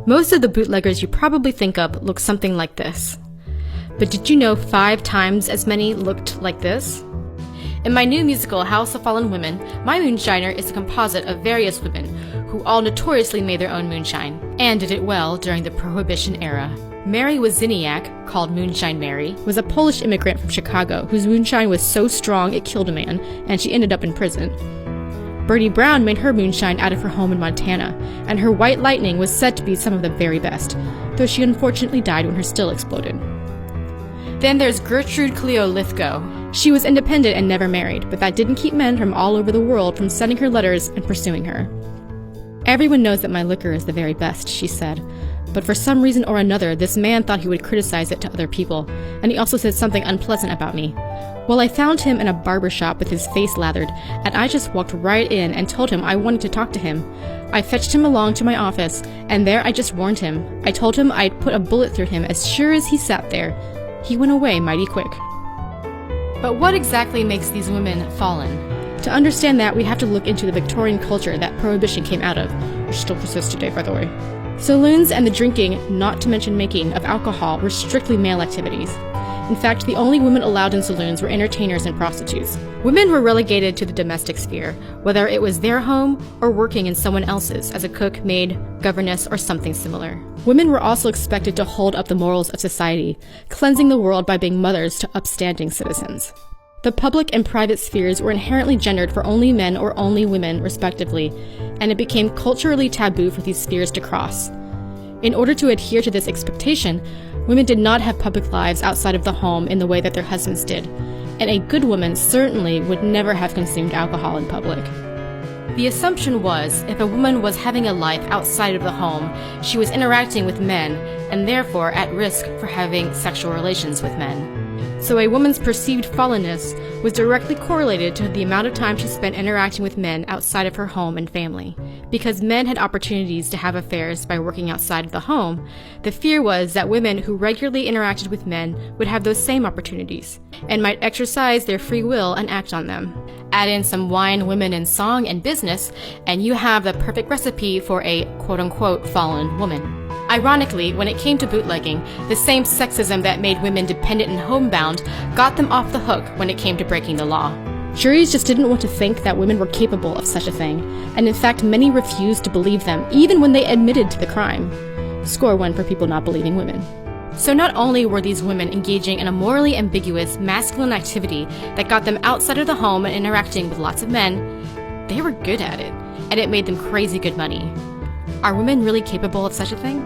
Most of the bootleggers you probably think of look something like this. But did you know 5 times as many looked like this? In my new musical, House of Fallen Women, my moonshiner is a composite of various women who all notoriously made their own moonshine, and did it well during the Prohibition era. Mary Wozniak, called Moonshine Mary, was a Polish immigrant from Chicago whose moonshine was so strong it killed a man, and she ended up in prison. Bertie Brown made her moonshine out of her home in Montana, and her White Lightning was said to be some of the very best, though she unfortunately died when her still exploded. Then there's Gertrude Cleo Lithgow. She was independent and never married, but that didn't keep men from all over the world from sending her letters and pursuing her. Everyone knows that my liquor is the very best, she said, but for some reason or another, this man thought he would criticize it to other people, and he also said something unpleasant about me. Well, I found him in a barber shop with his face lathered, and I just walked right in and told him I wanted to talk to him. I fetched him along to my office, and there I just warned him. I told him I'd put a bullet through him as sure as he sat there. He went away mighty quick. But what exactly makes these women fallen? To understand that, we have to look into the Victorian culture that Prohibition came out of, which still persists today, by the way. Saloons and the drinking, not to mention making, of alcohol were strictly male activities. In fact, the only women allowed in saloons were entertainers and prostitutes. Women were relegated to the domestic sphere, whether it was their home or working in someone else's as a cook, maid, governess, or something similar. Women were also expected to hold up the morals of society, cleansing the world by being mothers to upstanding citizens. The public and private spheres were inherently gendered for only men or only women, respectively, and it became culturally taboo for these spheres to cross. In order to adhere to this expectation, women did not have public lives outside of the home in the way that their husbands did, and a good woman certainly would never have consumed alcohol in public. The assumption was, if a woman was having a life outside of the home, she was interacting with men, and therefore at risk for having sexual relations with men. So a woman's perceived fallenness was directly correlated to the amount of time she spent interacting with men outside of her home and family. Because men had opportunities to have affairs by working outside of the home, the fear was that women who regularly interacted with men would have those same opportunities, and might exercise their free will and act on them. Add in some wine, women, and song and business, and you have the perfect recipe for a quote-unquote fallen woman. Ironically, when it came to bootlegging, the same sexism that made women dependent and homebound got them off the hook when it came to breaking the law. Juries just didn't want to think that women were capable of such a thing, and in fact many refused to believe them, even when they admitted to the crime. Score 1 for people not believing women. So not only were these women engaging in a morally ambiguous, masculine activity that got them outside of the home and interacting with lots of men, they were good at it, and it made them crazy good money. Are women really capable of such a thing?